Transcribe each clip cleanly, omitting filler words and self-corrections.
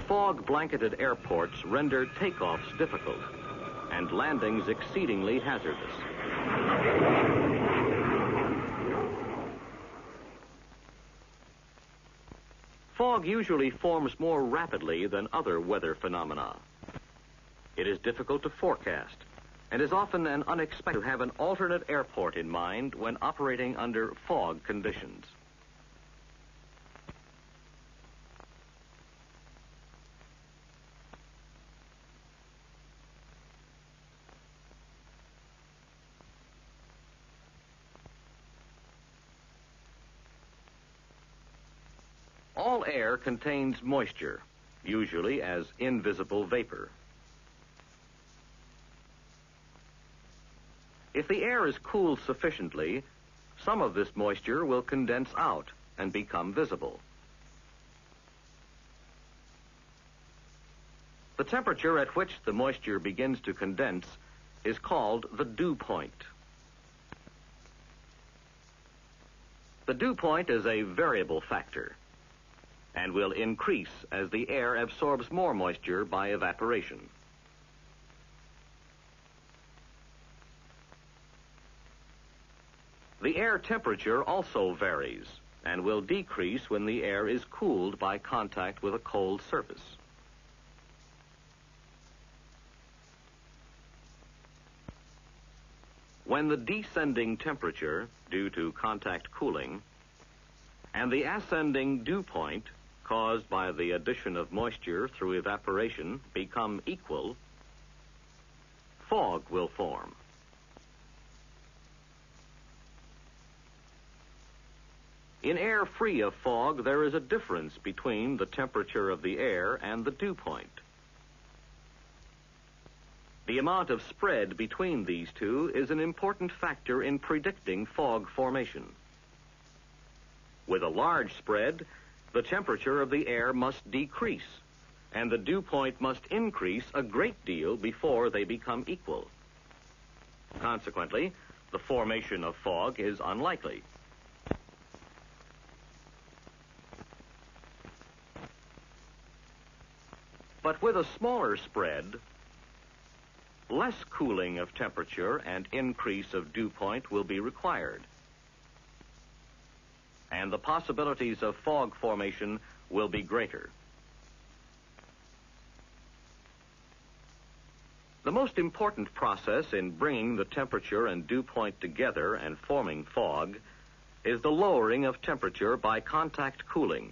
Fog-blanketed airports render takeoffs difficult and landings exceedingly hazardous. Fog usually forms more rapidly than other weather phenomena. It is difficult to forecast and is often an unexpected to have an alternate airport in mind when operating under fog conditions. All air contains moisture, usually as invisible vapor. If the air is cooled sufficiently, some of this moisture will condense out and become visible. The temperature at which the moisture begins to condense is called the dew point. The dew point is a variable factor and will increase as the air absorbs more moisture by evaporation. The air temperature also varies and will decrease when the air is cooled by contact with a cold surface. When the descending temperature, due to contact cooling, and the ascending dew point, caused by the addition of moisture through evaporation, become equal, fog will form. In air free of fog, there is a difference between the temperature of the air and the dew point. The amount of spread between these two is an important factor in predicting fog formation. With a large spread, the temperature of the air must decrease, and the dew point must increase a great deal before they become equal. Consequently, the formation of fog is unlikely. But with a smaller spread, less cooling of temperature and increase of dew point will be required, and the possibilities of fog formation will be greater. The most important process in bringing the temperature and dew point together and forming fog is the lowering of temperature by contact cooling.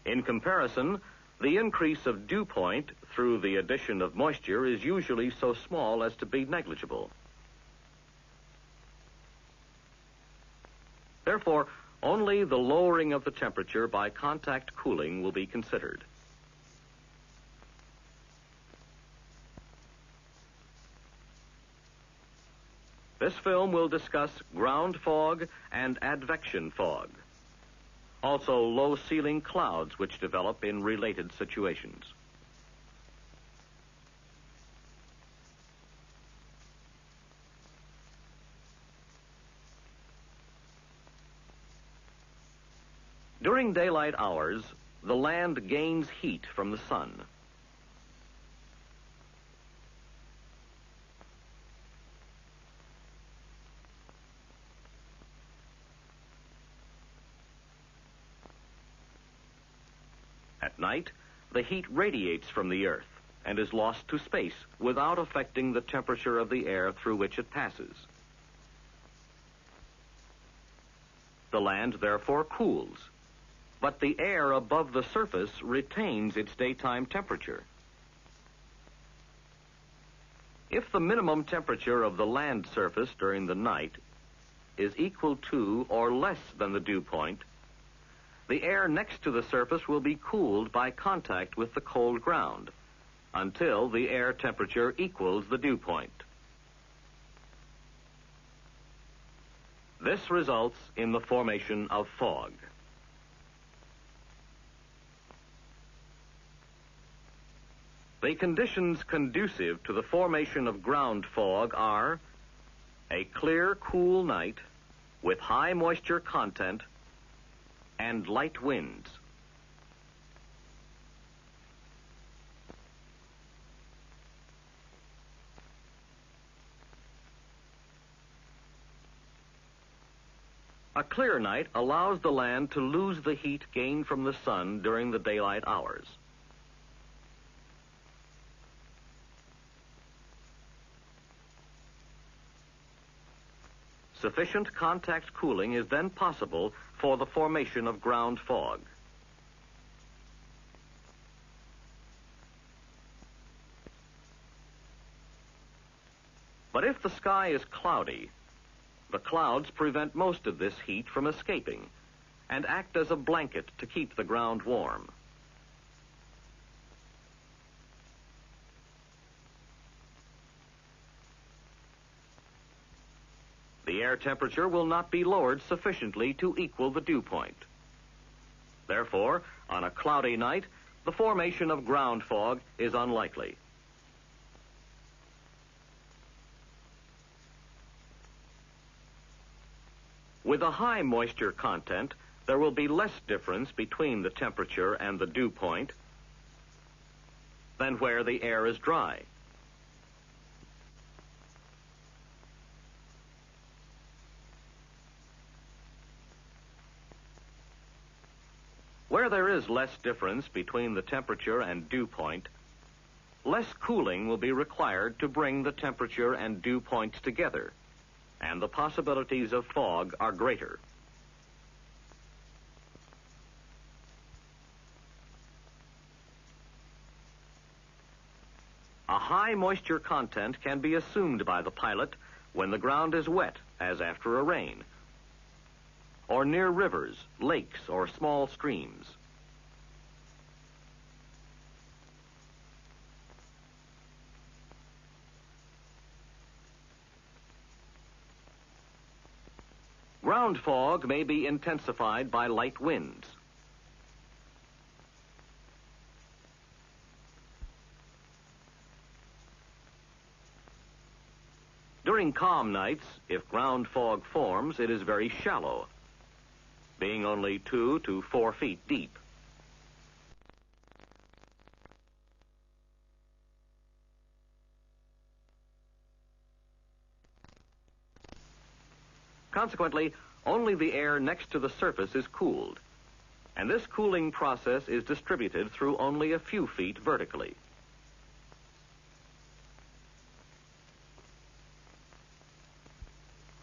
In comparison, the increase of dew point through the addition of moisture is usually so small as to be negligible. Therefore, only the lowering of the temperature by contact cooling will be considered. This film will discuss ground fog and advection fog. Also, low-ceiling clouds which develop in related situations. During daylight hours, the land gains heat from the sun. At night, the heat radiates from the earth and is lost to space without affecting the temperature of the air through which it passes. The land therefore cools, but the air above the surface retains its daytime temperature. If the minimum temperature of the land surface during the night is equal to or less than the dew point, the air next to the surface will be cooled by contact with the cold ground until the air temperature equals the dew point. This results in the formation of fog. The conditions conducive to the formation of ground fog are a clear, cool night with high moisture content and light winds. A clear night allows the land to lose the heat gained from the sun during the daylight hours. Sufficient contact cooling is then possible for the formation of ground fog. But if the sky is cloudy, the clouds prevent most of this heat from escaping and act as a blanket to keep the ground warm. The air temperature will not be lowered sufficiently to equal the dew point. Therefore, on a cloudy night, the formation of ground fog is unlikely. With a high moisture content, there will be less difference between the temperature and the dew point than where the air is dry. Where there is less difference between the temperature and dew point, less cooling will be required to bring the temperature and dew points together, and the possibilities of fog are greater. A high moisture content can be assumed by the pilot when the ground is wet, as after a rain, or near rivers, lakes, or small streams. Ground fog may be intensified by light winds. During calm nights, if ground fog forms, it is very shallow, being only 2 to 4 feet deep. Consequently, only the air next to the surface is cooled, and this cooling process is distributed through only a few feet vertically.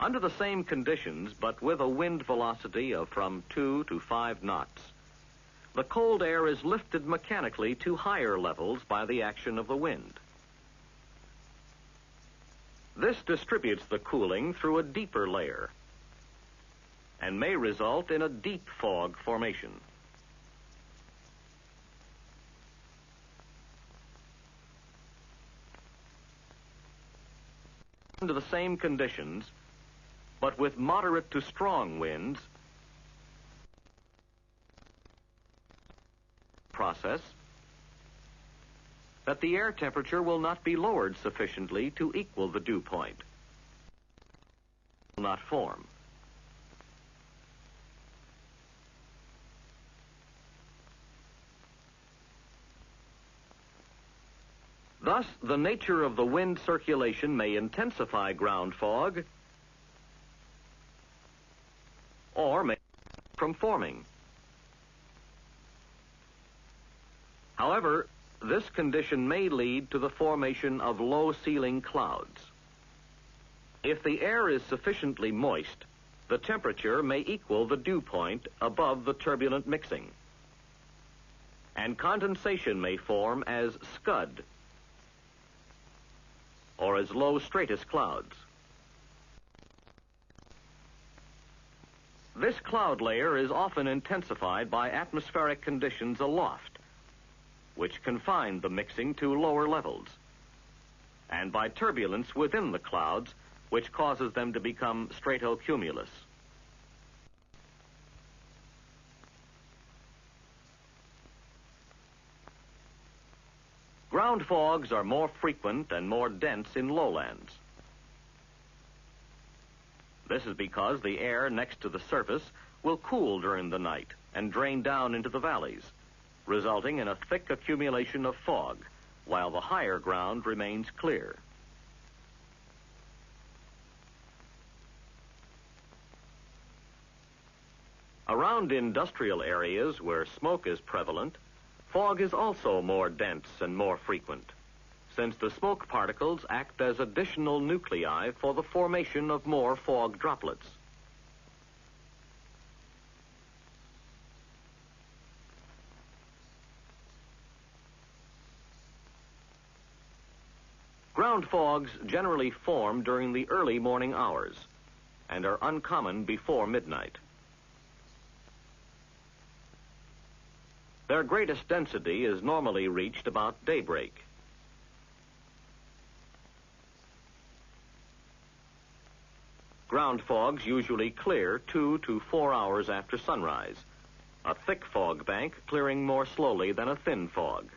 Under the same conditions, but with a wind velocity of from 2 to 5 knots, the cold air is lifted mechanically to higher levels by the action of the wind. This distributes the cooling through a deeper layer and may result in a deep fog formation. Under the same conditions, but with moderate to strong winds, process that the air temperature will not be lowered sufficiently to equal the dew point. Will not form. Thus, the nature of the wind circulation may intensify ground fog or may from forming. However, this condition may lead to the formation of low-ceiling clouds. If the air is sufficiently moist, the temperature may equal the dew point above the turbulent mixing, and condensation may form as scud or as low stratus clouds. This cloud layer is often intensified by atmospheric conditions aloft, which confine the mixing to lower levels, and by turbulence within the clouds, which causes them to become stratocumulus. Ground fogs are more frequent and more dense in lowlands. This is because the air next to the surface will cool during the night and drain down into the valleys, resulting in a thick accumulation of fog, while the higher ground remains clear. Around industrial areas where smoke is prevalent, fog is also more dense and more frequent, since the smoke particles act as additional nuclei for the formation of more fog droplets. Ground fogs generally form during the early morning hours and are uncommon before midnight. Their greatest density is normally reached about daybreak. Ground fogs usually clear 2 to 4 hours after sunrise, a thick fog bank clearing more slowly than a thin fog.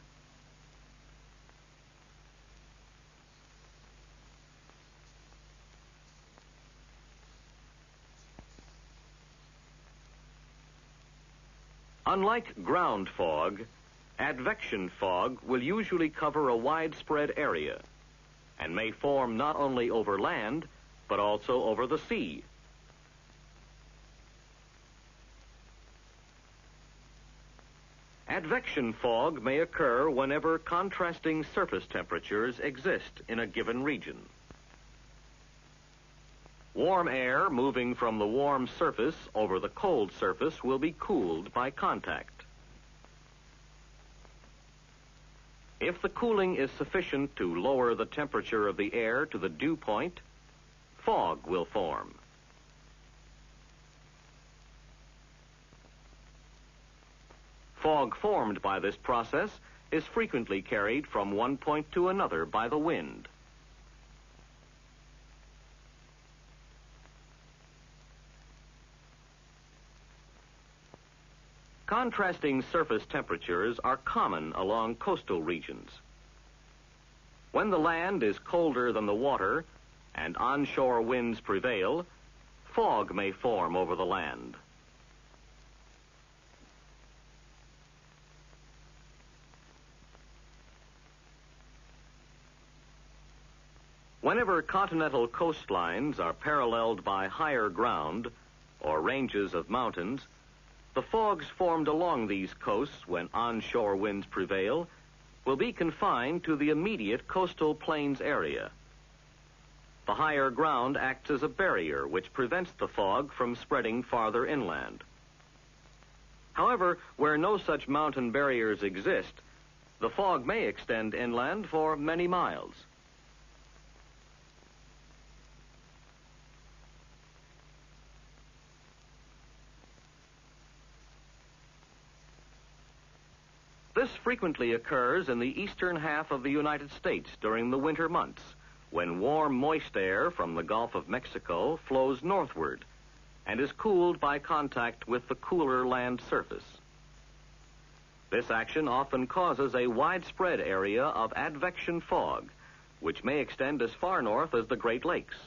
Unlike ground fog, advection fog will usually cover a widespread area and may form not only over land, but also over the sea. Advection fog may occur whenever contrasting surface temperatures exist in a given region. Warm air moving from the warm surface over the cold surface will be cooled by contact. If the cooling is sufficient to lower the temperature of the air to the dew point, fog will form. Fog formed by this process is frequently carried from one point to another by the wind. Contrasting surface temperatures are common along coastal regions. When the land is colder than the water and onshore winds prevail, fog may form over the land. Whenever continental coastlines are paralleled by higher ground or ranges of mountains, the fogs formed along these coasts when onshore winds prevail will be confined to the immediate coastal plains area. The higher ground acts as a barrier which prevents the fog from spreading farther inland. However, where no such mountain barriers exist, the fog may extend inland for many miles. This frequently occurs in the eastern half of the United States during the winter months, when warm, moist air from the Gulf of Mexico flows northward and is cooled by contact with the cooler land surface. This action often causes a widespread area of advection fog, which may extend as far north as the Great Lakes.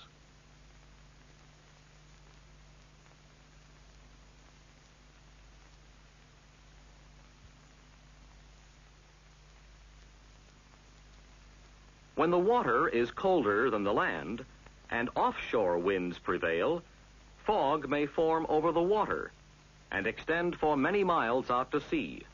When the water is colder than the land and offshore winds prevail, fog may form over the water and extend for many miles out to sea.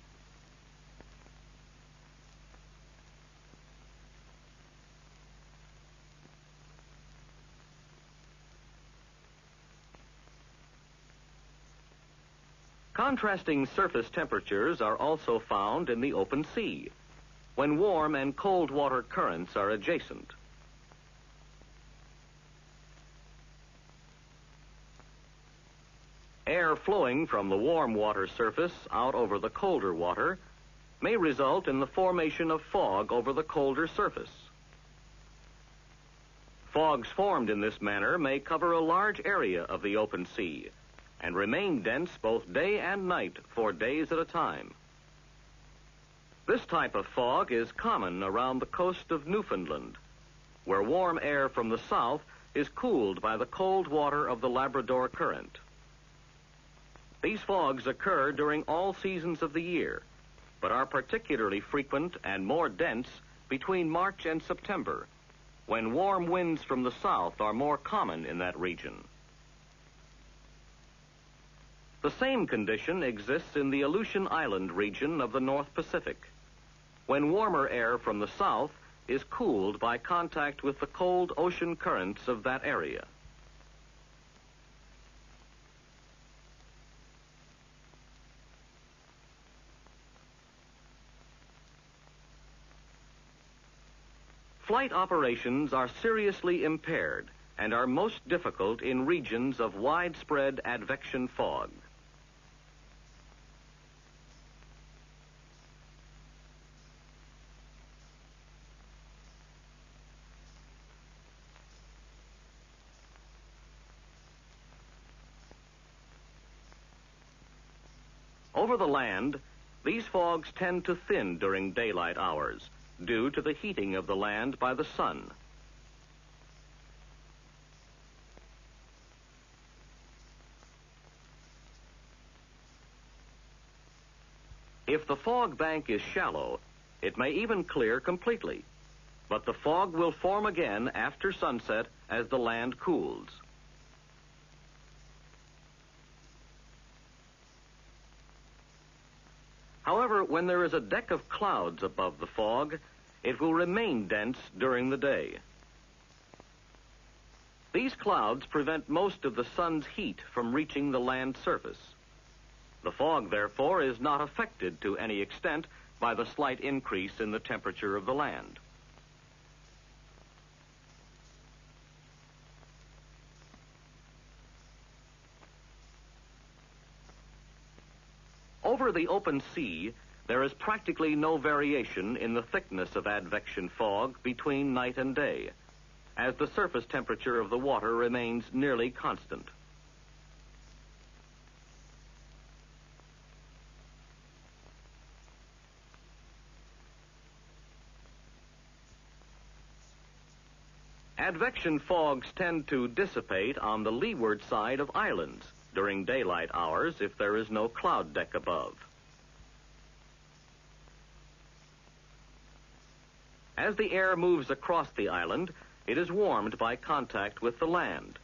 Contrasting surface temperatures are also found in the open sea, when warm and cold water currents are adjacent. Air flowing from the warm water surface out over the colder water may result in the formation of fog over the colder surface. Fogs formed in this manner may cover a large area of the open sea and remain dense both day and night for days at a time. This type of fog is common around the coast of Newfoundland, where warm air from the south is cooled by the cold water of the Labrador Current. These fogs occur during all seasons of the year, but are particularly frequent and more dense between March and September, when warm winds from the south are more common in that region. The same condition exists in the Aleutian Island region of the North Pacific, when warmer air from the south is cooled by contact with the cold ocean currents of that area. Flight operations are seriously impaired and are most difficult in regions of widespread advection fog. Over the land, these fogs tend to thin during daylight hours due to the heating of the land by the sun. If the fog bank is shallow, it may even clear completely, but the fog will form again after sunset as the land cools. However, when there is a deck of clouds above the fog, it will remain dense during the day. These clouds prevent most of the sun's heat from reaching the land surface. The fog, therefore, is not affected to any extent by the slight increase in the temperature of the land. Over the open sea, there is practically no variation in the thickness of advection fog between night and day, as the surface temperature of the water remains nearly constant. Advection fogs tend to dissipate on the leeward side of islands during daylight hours if there is no cloud deck above. As the air moves across the island, it is warmed by contact with the land,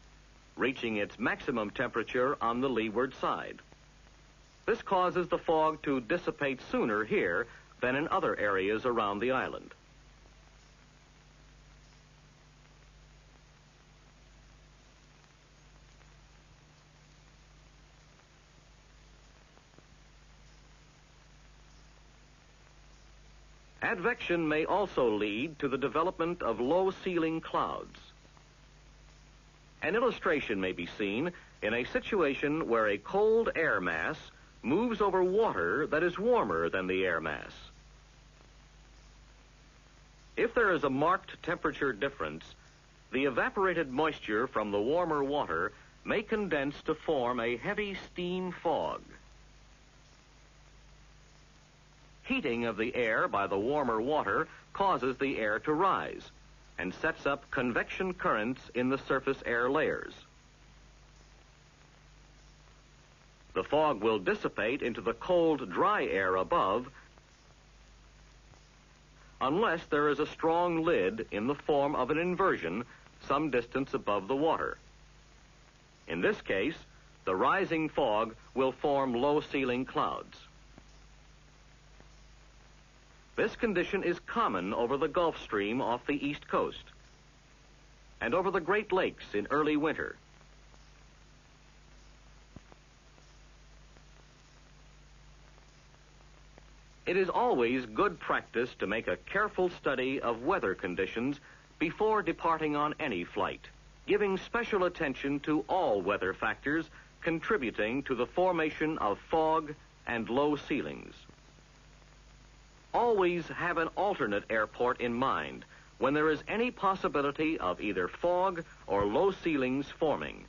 reaching its maximum temperature on the leeward side. This causes the fog to dissipate sooner here than in other areas around the island. Advection may also lead to the development of low-ceiling clouds. An illustration may be seen in a situation where a cold air mass moves over water that is warmer than the air mass. If there is a marked temperature difference, the evaporated moisture from the warmer water may condense to form a heavy steam fog. Heating of the air by the warmer water causes the air to rise and sets up convection currents in the surface air layers. The fog will dissipate into the cold, dry air above unless there is a strong lid in the form of an inversion some distance above the water. In this case, the rising fog will form low-ceiling clouds. This condition is common over the Gulf Stream off the East Coast and over the Great Lakes in early winter. It is always good practice to make a careful study of weather conditions before departing on any flight, giving special attention to all weather factors contributing to the formation of fog and low ceilings. Always have an alternate airport in mind when there is any possibility of either fog or low ceilings forming.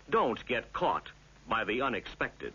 Don't get caught by the unexpected.